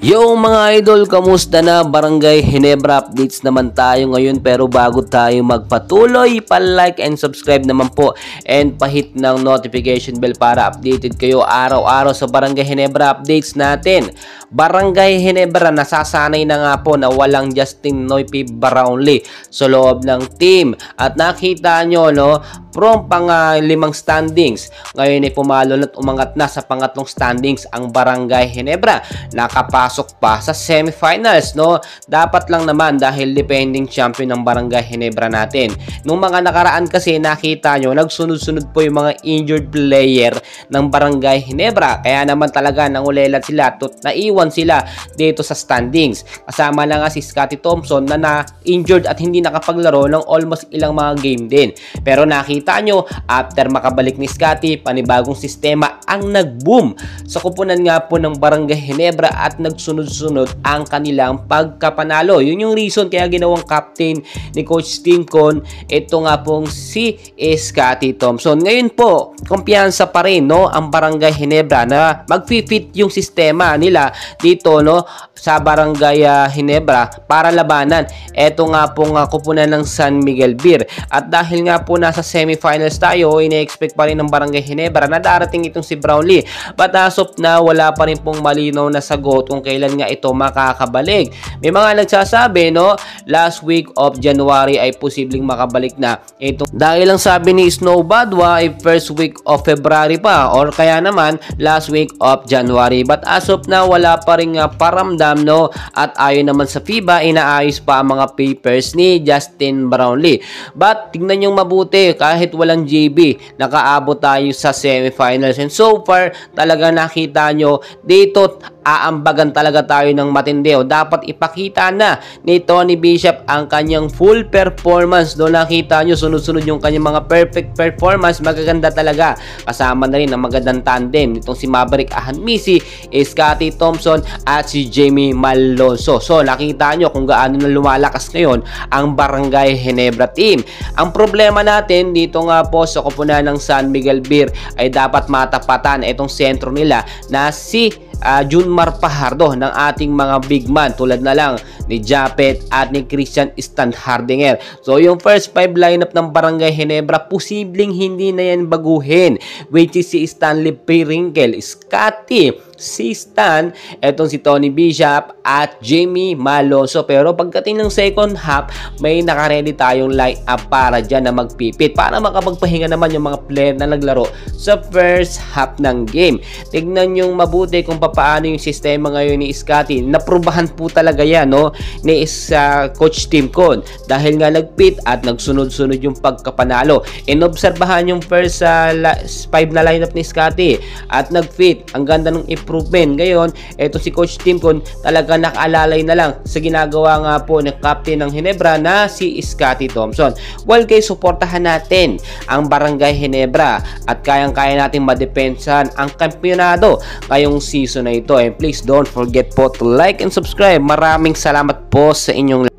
Yo mga idol, kamusta na? Barangay Ginebra updates naman tayo ngayon, pero bago tayo magpatuloy, pa-like and subscribe naman po and pa-hit ng notification bell para updated kayo araw-araw sa Barangay Ginebra updates natin. Barangay Ginebra, nasasanay na nga po na walang Justin Noype Brownlee sa loob ng team, at nakita nyo from limang standings, ngayon ay pumalo at umangat na sa pangatlong standings ang Barangay Ginebra. Nakapasok pa sa semifinals, dapat lang naman dahil defending champion ng Barangay Ginebra natin. Nung mga nakaraan kasi nakita nyo, nagsunod-sunod po yung mga injured player ng Barangay Ginebra, kaya naman talaga nangulelat sila at naiwan sila dito sa standings. Kasama na nga si Scotty Thompson na na-injured at hindi nakapaglaro ng almost ilang mga game din. Pero nakita nyo, after makabalik ni Scotty, panibagong sistema ang nag-boom sa kupunan nga po ng Barangay Ginebra at nagsunod-sunod ang kanilang pagkapanalo. Yun yung reason kaya ginawang captain ni Coach Timcon ito nga pong si Scotty Thompson. Ngayon po, kumpiyansa pa rin ang Barangay Ginebra na mag-fit yung sistema nila dito sa Barangay Ginebra para labanan ito nga pong kupunan ng San Miguel Beer. At dahil nga po nasa semifinals tayo, ine-expect pa rin ng Barangay Ginebra na darating itong si Brownlee. But as of now, wala pa rin pong malinaw na sagot kung kailan nga ito makakabalik. May mga nagsasabi last week of January ay posibleng makabalik na ito. Dahil lang sabi ni Snow Badwa ay first week of February pa, or kaya naman last week of January. But as of now, wala pa rin paramdam at ayon naman sa FIBA, inaayos pa ang mga papers ni Justin Brownlee. But tingnan nyo mabuti, kahit walang JB, nakaabot tayo sa semifinals, and so far talaga nakita nyo dito aambagan talaga tayo ng matindi. Dapat ipakita na ni Tony Bishop ang kanyang full performance. Nakita nyo sunod-sunod yung kanyang mga perfect performance, magaganda talaga. Kasama na rin ang magandang tandem nitong si Maverick Ahanmisi, Scotty Thompson at si Jamie Malonzo. So nakita nyo kung gaano na lumalakas ngayon ang Barangay Ginebra team. Ang problema natin dito nga po sa kupunan ng San Miguel Beer ay dapat matapatan itong sentro nila na si Junmar Fajardo ng ating mga big man, tulad na lang ni Japet at ni Christian Standhardinger. So yung first 5 lineup ng Barangay Ginebra, posibleng hindi na yan baguhin, which is si Stanley Perinkle, Scotty, si Stan, etong si Tony Bishop at Jamie Malonzo. Pero pagdating ng second half, may nakaredy tayong line up para dyan na magpipit, para makapagpahinga naman yung mga player na naglaro sa first half ng game. Tignan yung mabuti kung paano yung sistema ngayon ni Scotty. Naprubahan po talaga yan ni Coach Timcon, dahil nga nagpit at nagsunod-sunod yung pagkapanalo. Inobserbahan yung first 5 na lineup ni Scotty at nagfit. Ang ganda ng improvement. Ngayon, eto si Coach Timcon talaga nakaalalay na lang sa ginagawa nga po ng captain ng Ginebra na si Scotty Thompson. Well guys, suportahan natin ang Barangay Ginebra at kayang-kaya natin madepensahan ang kampyonado ngayong season na ito. And please don't forget po to like and subscribe. Maraming salamat po sa inyong